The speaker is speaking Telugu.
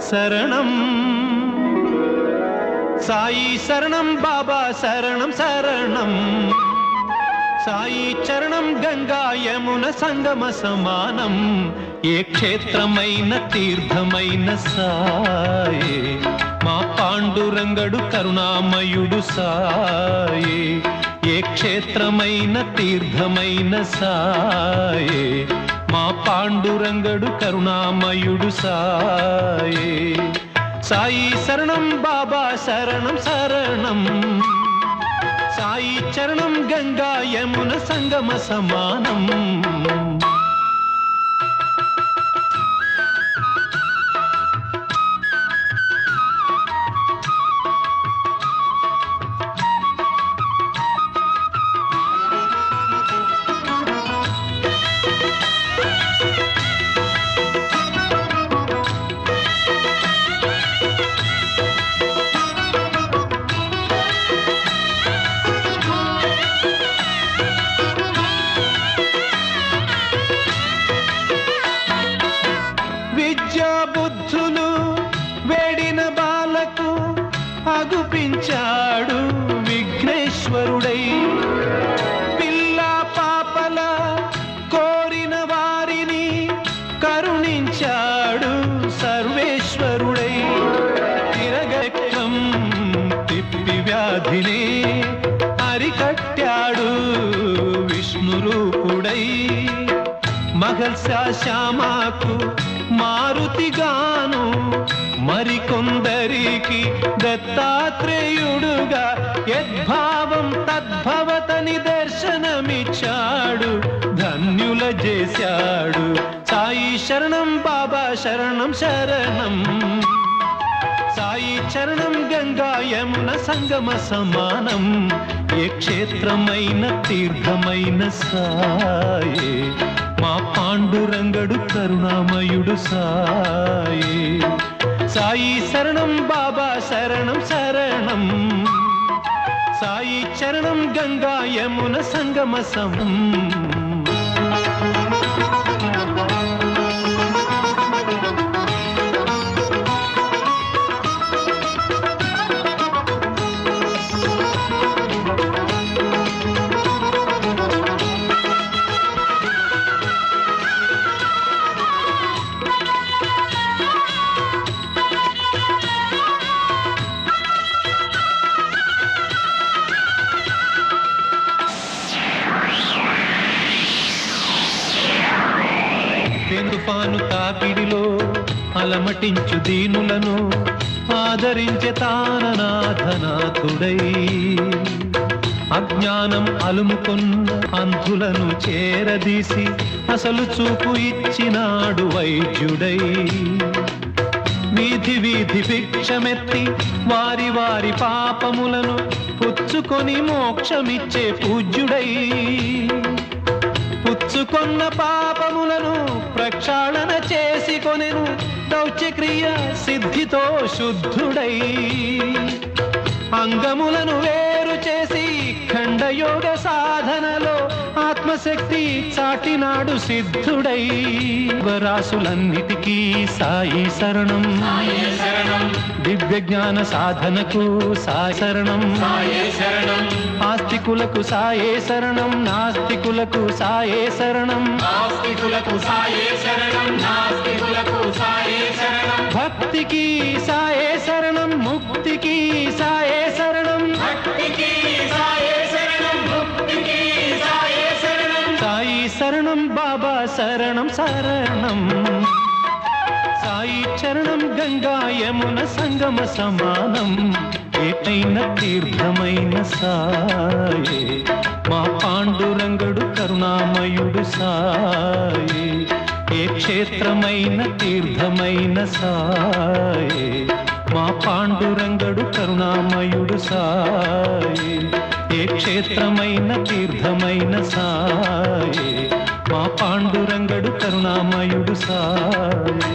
శరణం సాయి శరణం బాబా శరణం శరణం సాయి చరణం గంగా యమున సంగమ సమానం ఏ క్షేత్రమైన తీర్థమైన సాయే మా పాండురంగడు కరుణామయుడు సాయే ఏ క్షేత్రమైన తీర్థమైన సాయే మా పాండురంగడు కరుణామయుడు సాయే సాయి శరణం బాబా శరణం శరణం సాయి చరణం గంగా యమున సంగమ సమానం బుద్ధులు వేడిన బాలకు అగుపించాడు విఘ్నేశ్వరుడై పిల్ల పాపల కోరిన వారిని కరుణించాడు సర్వేశ్వరుడై తిరగక్కం తిప్పి వ్యాధిని అరికట్టాడు విష్ణు రూపుడై మహల్సా శ్యామకు మారుతిగాను మరికొందరికి దత్తాత్రేయుడుగా యద్భావం తద్భవతని దర్శనమిచ్చాడు ధన్యుల చేశాడు సాయి శరణం బాబా శరణం శరణం సాయి చరణం గంగా యమున సంగమ సమానం ఏ క్షేత్రమైన తీర్థమైన సాయే మా పాండురంగడు కరుణామయుడు సాయే సాయి శరణం బాబా శరణం శరణం సాయి చరణం గంగా యమున సంగమ సమం తుఫాను తాకిడిలో అలమటించు దీనులను ఆదరించే తాననాథనాథుడై అజ్ఞానం అలుముకొన్న అంధులను చేరదీసి అసలు చూపు ఇచ్చినాడు వైద్యుడై వీధి వీధి భిక్షమెత్తి వారి వారి పాపములను పుచ్చుకొని మోక్షమిచ్చే పూజ్యుడై పుచ్చుకొన్న పాపములను ప్రక్షాళన చేసి కొనెను దౌత్యక్రియ సిద్ధితో శుద్ధుడై అంగములను వేరు చేసి ఖండయోగ సాధనలో ఆత్మశక్తి చాటినాడు సిద్ధుడై వరాసులన్నిటికీ సాయి శరణం దివ్య జ్ఞాన సాధనకు సాయి శరణం ఆస్తికులకు సాయే శరణం నాస్తికులకు సాయే శరణం భక్తికి సాయే శరణం ముక్తికి సాయే శరణం సాయి శరణం బాబా శరణం శరణం సాయి చరణం గంగా యమున సంగమ సమానం ఏటైన తీర్థమైన సాయే మా పాండురంగడు కరుణామయుడు సాయే ఏ క్షేత్రమైన తీర్థమైన సాయే మా పాండురంగడు కరుణామయుడు సాయే ఏ క్షేత్రమైన తీర్థమైన సాయే మా పాండురంగడు కరుణామయుడు సాయే